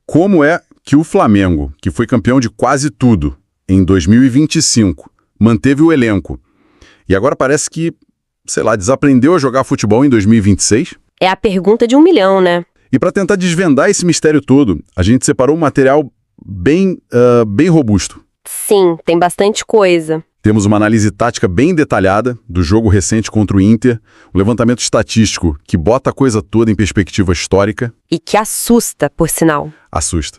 Como é que o Flamengo, que foi campeão de quase tudo em 2025, manteve o elenco e agora parece que, sei lá, desaprendeu a jogar futebol em 2026? É a pergunta de 1 milhão, né? E para tentar desvendar esse mistério todo, a gente separou um material bem robusto. Sim, tem bastante coisa. Temos uma análise tática bem detalhada do jogo recente contra o Inter, um levantamento estatístico que bota a coisa toda em perspectiva histórica. E que assusta, por sinal. Assusta.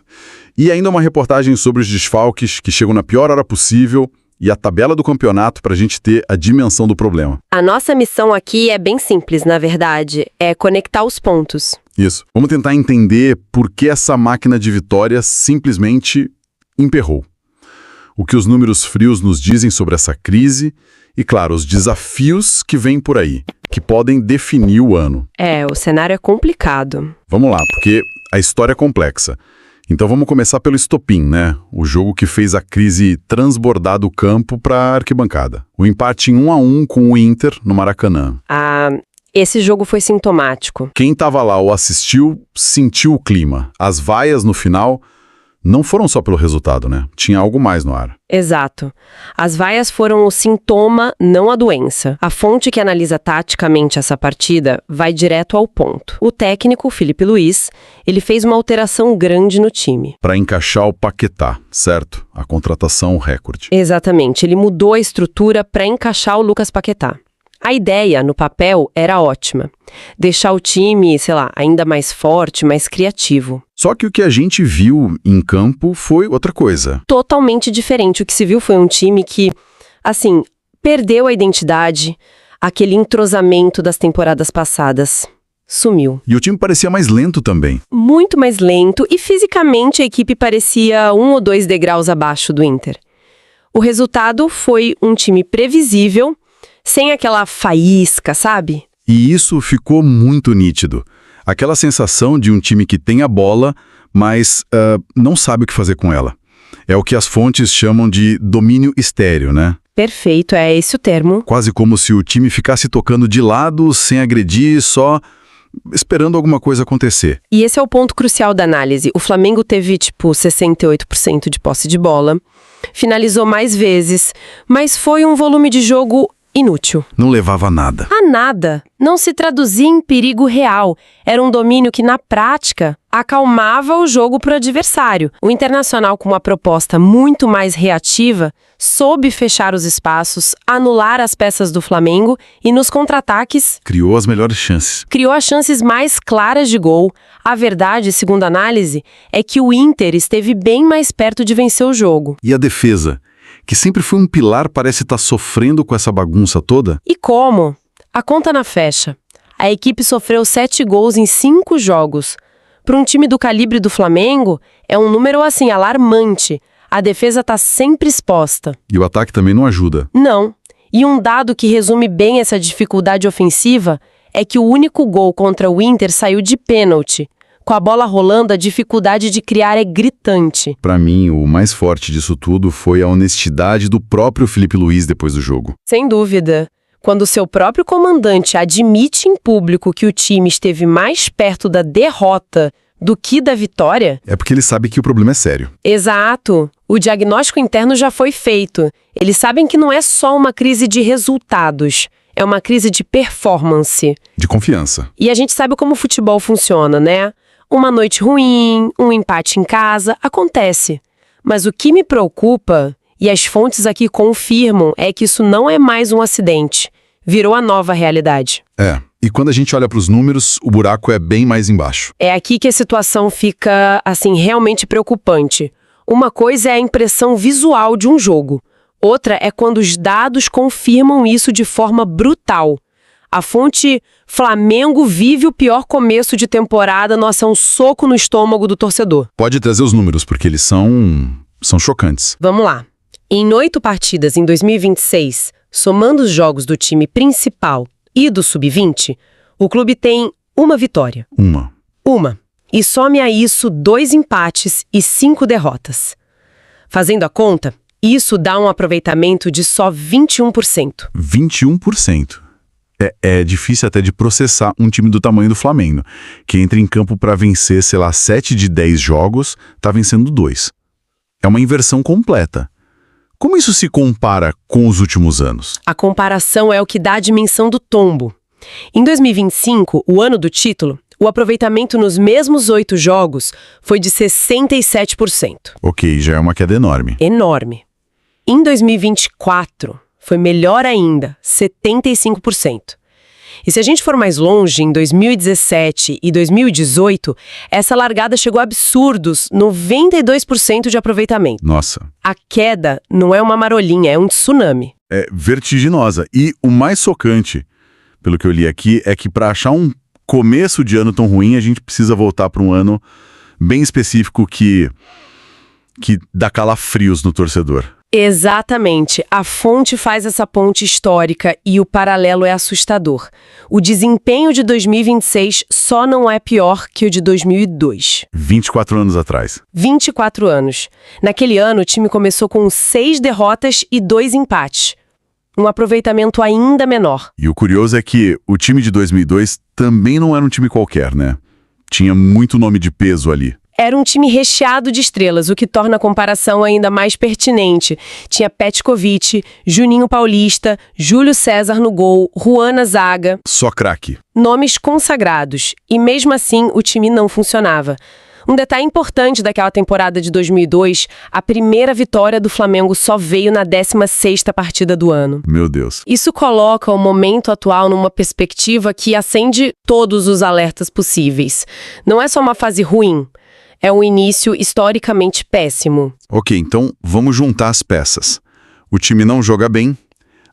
E ainda uma reportagem sobre os desfalques que chegam na pior hora possível e a tabela do campeonato para a gente ter a dimensão do problema. A nossa missão aqui é bem simples, na verdade. É conectar os pontos. Isso. Vamos tentar entender por que essa máquina de vitória simplesmente emperrou. O que os números frios nos dizem sobre essa crise e, claro, os desafios que vêm por aí, que podem definir o ano. O cenário é complicado. Vamos lá, porque a história é complexa. Então vamos começar pelo estopim, né? O jogo que fez a crise transbordar do campo para a arquibancada. O empate em 1-1 com o Inter no Maracanã. Esse jogo foi sintomático. Quem estava lá ou assistiu, sentiu o clima. As vaias no final não foram só pelo resultado, né? Tinha algo mais no ar. Exato. As vaias foram o sintoma, não a doença. A fonte que analisa taticamente essa partida vai direto ao ponto. O técnico, Filipe Luís, ele fez uma alteração grande no time. Para encaixar o Paquetá, certo? A contratação recorde. Exatamente. Ele mudou a estrutura para encaixar o Lucas Paquetá. A ideia, no papel, era ótima. Deixar o time, ainda mais forte, mais criativo. Só que o que a gente viu em campo foi outra coisa. Totalmente diferente. O que se viu foi um time que, perdeu a identidade, aquele entrosamento das temporadas passadas. Sumiu. E o time parecia mais lento também. Muito mais lento e fisicamente a equipe parecia 1 ou 2 degraus abaixo do Inter. O resultado foi um time previsível, sem aquela faísca, sabe? E isso ficou muito nítido. Aquela sensação de um time que tem a bola, mas não sabe o que fazer com ela. É o que as fontes chamam de domínio estéreo, né? Perfeito, é esse o termo. Quase como se o time ficasse tocando de lado, sem agredir, só esperando alguma coisa acontecer. E esse é o ponto crucial da análise. O Flamengo teve, 68% de posse de bola, finalizou mais vezes, mas foi um volume de jogo inútil. Não levava a nada. A nada. Não se traduzia em perigo real. Era um domínio que, na prática, acalmava o jogo para o adversário. O Internacional, com uma proposta muito mais reativa, soube fechar os espaços, anular as peças do Flamengo e, nos contra-ataques, criou as melhores chances. Criou as chances mais claras de gol. A verdade, segundo a análise, é que o Inter esteve bem mais perto de vencer o jogo. E a defesa, que sempre foi um pilar, parece estar sofrendo com essa bagunça toda? E como? A conta não fecha. A equipe sofreu 7 gols em 5 jogos. Para um time do calibre do Flamengo, é um número alarmante. A defesa está sempre exposta. E o ataque também não ajuda. Não. E um dado que resume bem essa dificuldade ofensiva é que o único gol contra o Inter saiu de pênalti. Com a bola rolando, a dificuldade de criar é gritante. Para mim, o mais forte disso tudo foi a honestidade do próprio Filipe Luís depois do jogo. Sem dúvida. Quando o seu próprio comandante admite em público que o time esteve mais perto da derrota do que da vitória... É porque ele sabe que o problema é sério. Exato. O diagnóstico interno já foi feito. Eles sabem que não é só uma crise de resultados. É uma crise de performance. De confiança. E a gente sabe como o futebol funciona, né? Uma noite ruim, um empate em casa, acontece. Mas o que me preocupa, e as fontes aqui confirmam, é que isso não é mais um acidente. Virou a nova realidade. E quando a gente olha para os números, o buraco é bem mais embaixo. É aqui que a situação fica, realmente preocupante. Uma coisa é a impressão visual de um jogo. Outra é quando os dados confirmam isso de forma brutal. A fonte Flamengo vive o pior começo de temporada, é um soco no estômago do torcedor. Pode trazer os números, porque eles são chocantes. Vamos lá. Em 8 partidas em 2026, somando os jogos do time principal e do Sub-20, o clube tem uma vitória. Uma. E some a isso 2 empates e 5 derrotas. Fazendo a conta, isso dá um aproveitamento de só 21%. 21%. É difícil até de processar um time do tamanho do Flamengo, que entra em campo para vencer, sei lá, 7 de 10 jogos, tá vencendo 2. É uma inversão completa. Como isso se compara com os últimos anos? A comparação é o que dá a dimensão do tombo. Em 2025, o ano do título, o aproveitamento nos mesmos 8 jogos foi de 67%. Ok, já é uma queda enorme. Enorme. Em 2024, foi melhor ainda, 75%. E se a gente for mais longe, em 2017 e 2018, essa largada chegou a absurdos 92% de aproveitamento. Nossa. A queda não é uma marolinha, é um tsunami. É vertiginosa. E o mais chocante, pelo que eu li aqui, é que para achar um começo de ano tão ruim, a gente precisa voltar para um ano bem específico que dá calafrios no torcedor. Exatamente. A fonte faz essa ponte histórica e o paralelo é assustador. O desempenho de 2026 só não é pior que o de 2002. 24 anos atrás. 24 anos. Naquele ano, o time começou com 6 derrotas e 2 empates. Um aproveitamento ainda menor. E o curioso é que o time de 2002 também não era um time qualquer, né? Tinha muito nome de peso ali. Era um time recheado de estrelas, o que torna a comparação ainda mais pertinente. Tinha Petkovic, Juninho Paulista, Júlio César no gol, Juan na zaga. Só craque. Nomes consagrados. E mesmo assim, o time não funcionava. Um detalhe importante daquela temporada de 2002, a primeira vitória do Flamengo só veio na 16ª partida do ano. Meu Deus. Isso coloca o momento atual numa perspectiva que acende todos os alertas possíveis. Não é só uma fase ruim. É um início historicamente péssimo. Ok, então vamos juntar as peças. O time não joga bem,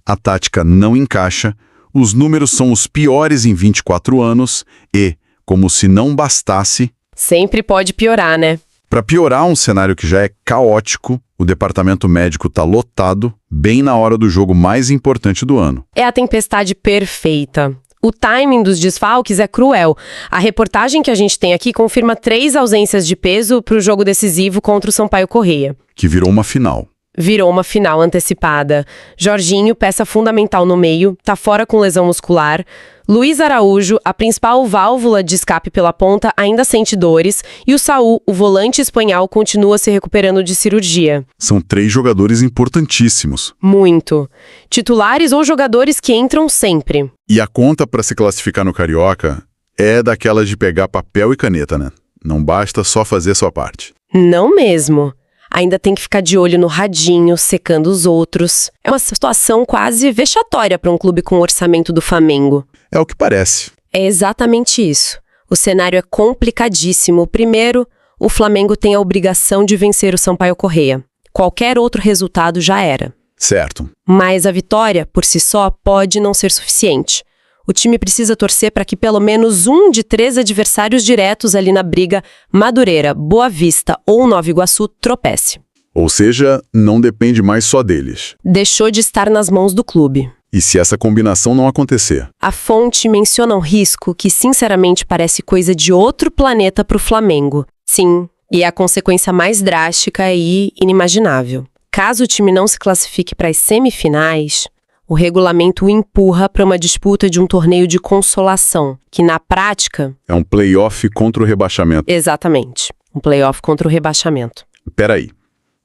a tática não encaixa, os números são os piores em 24 anos e, como se não bastasse... Sempre pode piorar, né? Para piorar um cenário que já é caótico, o departamento médico tá lotado, bem na hora do jogo mais importante do ano. É a tempestade perfeita. O timing dos desfalques é cruel. A reportagem que a gente tem aqui confirma 3 ausências de peso para o jogo decisivo contra o Sampaio Corrêa. Que virou uma final. Virou uma final antecipada. Jorginho, peça fundamental no meio, tá fora com lesão muscular. Luiz Araújo, a principal válvula de escape pela ponta, ainda sente dores. E o Saúl, o volante espanhol, continua se recuperando de cirurgia. São 3 jogadores importantíssimos. Muito. Titulares ou jogadores que entram sempre. E a conta para se classificar no Carioca é daquelas de pegar papel e caneta, né? Não basta só fazer sua parte. Não mesmo. Ainda tem que ficar de olho no radinho, secando os outros. É uma situação quase vexatória para um clube com o orçamento do Flamengo. É o que parece. É exatamente isso. O cenário é complicadíssimo. Primeiro, o Flamengo tem a obrigação de vencer o Sampaio Corrêa. Qualquer outro resultado já era. Certo. Mas a vitória, por si só, pode não ser suficiente. O time precisa torcer para que pelo menos um de 3 adversários diretos ali na briga, Madureira, Boa Vista ou Nova Iguaçu, tropece. Ou seja, não depende mais só deles. Deixou de estar nas mãos do clube. E se essa combinação não acontecer? A fonte menciona um risco que, sinceramente, parece coisa de outro planeta para o Flamengo. Sim, e é a consequência mais drástica e inimaginável. Caso o time não se classifique para as semifinais... O regulamento o empurra para uma disputa de um torneio de consolação, que na prática... É um play-off contra o rebaixamento. Exatamente, um play-off contra o rebaixamento. Peraí,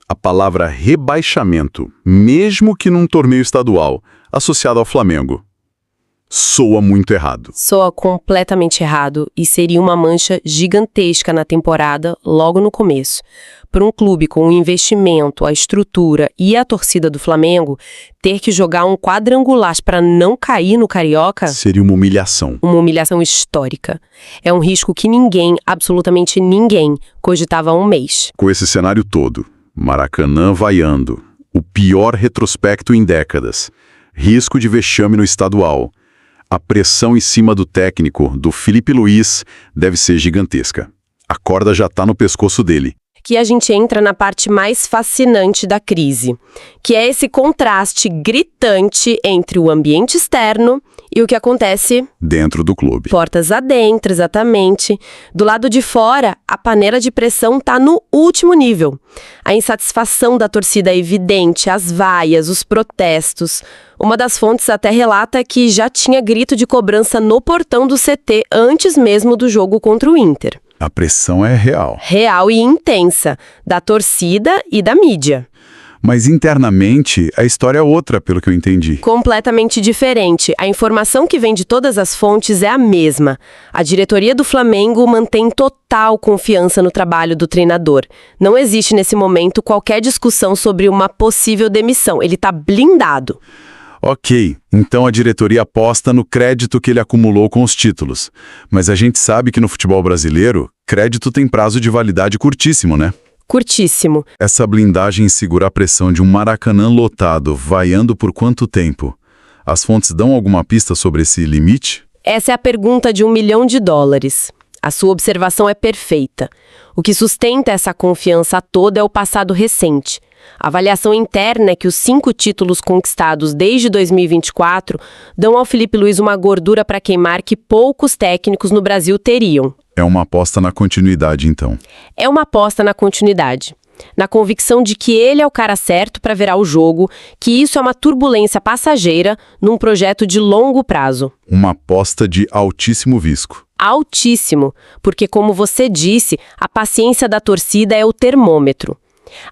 a palavra rebaixamento, mesmo que num torneio estadual, associado ao Flamengo, soa muito errado. Soa completamente errado e seria uma mancha gigantesca na temporada logo no começo. Para um clube com o investimento, a estrutura e a torcida do Flamengo, ter que jogar um quadrangular para não cair no Carioca... Seria uma humilhação. Uma humilhação histórica. É um risco que ninguém, absolutamente ninguém, cogitava há um mês. Com esse cenário todo, Maracanã vaiando, o pior retrospecto em décadas, risco de vexame no estadual, a pressão em cima do técnico, do Felipe Luiz, deve ser gigantesca. A corda já está no pescoço dele. Que a gente entra na parte mais fascinante da crise, que é esse contraste gritante entre o ambiente externo E o que acontece? Dentro do clube. Portas adentro, exatamente. Do lado de fora, a panela de pressão tá no último nível. A insatisfação da torcida é evidente, as vaias, os protestos. Uma das fontes até relata que já tinha grito de cobrança no portão do CT antes mesmo do jogo contra o Inter. A pressão é real. Real e intensa, da torcida e da mídia. Mas internamente, a história é outra, pelo que eu entendi. Completamente diferente. A informação que vem de todas as fontes é a mesma. A diretoria do Flamengo mantém total confiança no trabalho do treinador. Não existe nesse momento qualquer discussão sobre uma possível demissão. Ele está blindado. Ok, então a diretoria aposta no crédito que ele acumulou com os títulos. Mas a gente sabe que no futebol brasileiro, crédito tem prazo de validade curtíssimo, né? Curtíssimo. Essa blindagem segura a pressão de um Maracanã lotado, vaiando por quanto tempo? As fontes dão alguma pista sobre esse limite? Essa é a pergunta de $1 milhão. A sua observação é perfeita. O que sustenta essa confiança toda é o passado recente. A avaliação interna é que os 5 títulos conquistados desde 2024 dão ao Felipe Luiz uma gordura para queimar que poucos técnicos no Brasil teriam. É uma aposta na continuidade, então. É uma aposta na continuidade. Na convicção de que ele é o cara certo para virar o jogo, que isso é uma turbulência passageira num projeto de longo prazo. Uma aposta de altíssimo risco. Altíssimo, porque como você disse, a paciência da torcida é o termômetro.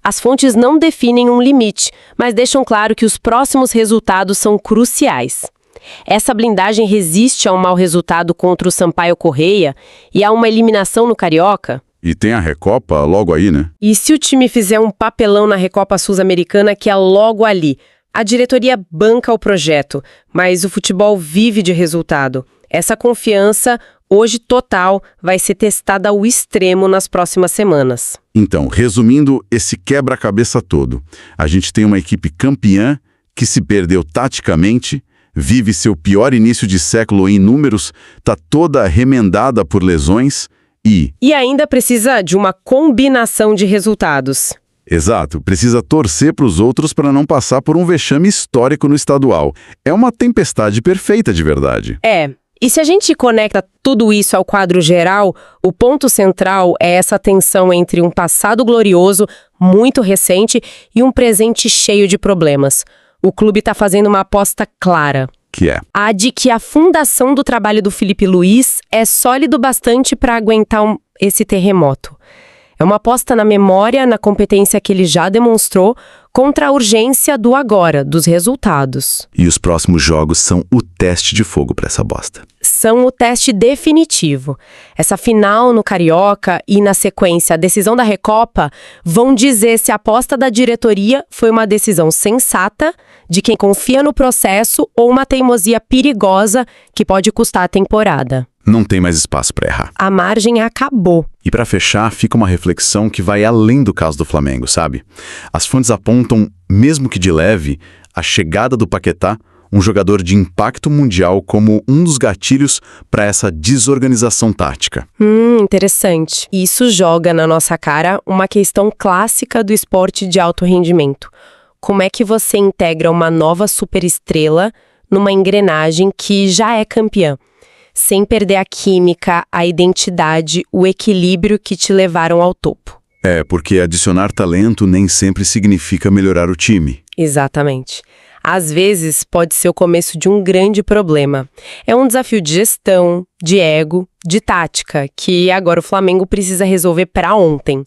As fontes não definem um limite, mas deixam claro que os próximos resultados são cruciais. Essa blindagem resiste a um mau resultado contra o Sampaio Corrêa e a uma eliminação no Carioca? E tem a Recopa logo aí, né? E se o time fizer um papelão na Recopa Sul-Americana, que é logo ali? A diretoria banca o projeto, mas o futebol vive de resultado. Essa confiança, hoje total, vai ser testada ao extremo nas próximas semanas. Então, resumindo esse quebra-cabeça todo, a gente tem uma equipe campeã que se perdeu taticamente, vive seu pior início de século em números, tá toda remendada por lesões e ainda precisa de uma combinação de resultados. Exato, precisa torcer para os outros para não passar por um vexame histórico no estadual. É uma tempestade perfeita de verdade. É. E se a gente conecta tudo isso ao quadro geral, o ponto central é essa tensão entre um passado glorioso, muito recente, e um presente cheio de problemas. O clube está fazendo uma aposta clara. Que é? A de que a fundação do trabalho do Felipe Luiz é sólido bastante para aguentar esse terremoto. É uma aposta na memória, na competência que ele já demonstrou, contra a urgência do agora, dos resultados. E os próximos jogos são o teste de fogo para essa bosta. São o teste definitivo. Essa final no Carioca e, na sequência, a decisão da Recopa vão dizer se a aposta da diretoria foi uma decisão sensata, de quem confia no processo, ou uma teimosia perigosa que pode custar a temporada. Não tem mais espaço para errar. A margem acabou. E para fechar, fica uma reflexão que vai além do caso do Flamengo, sabe? As fontes apontam, mesmo que de leve, a chegada do Paquetá, um jogador de impacto mundial, como um dos gatilhos para essa desorganização tática. Interessante. Isso joga na nossa cara uma questão clássica do esporte de alto rendimento. Como é que você integra uma nova superestrela numa engrenagem que já é campeã? Sem perder a química, a identidade, o equilíbrio que te levaram ao topo. É, porque adicionar talento nem sempre significa melhorar o time. Exatamente. Às vezes, pode ser o começo de um grande problema. É um desafio de gestão, de ego, de tática, que agora o Flamengo precisa resolver para ontem.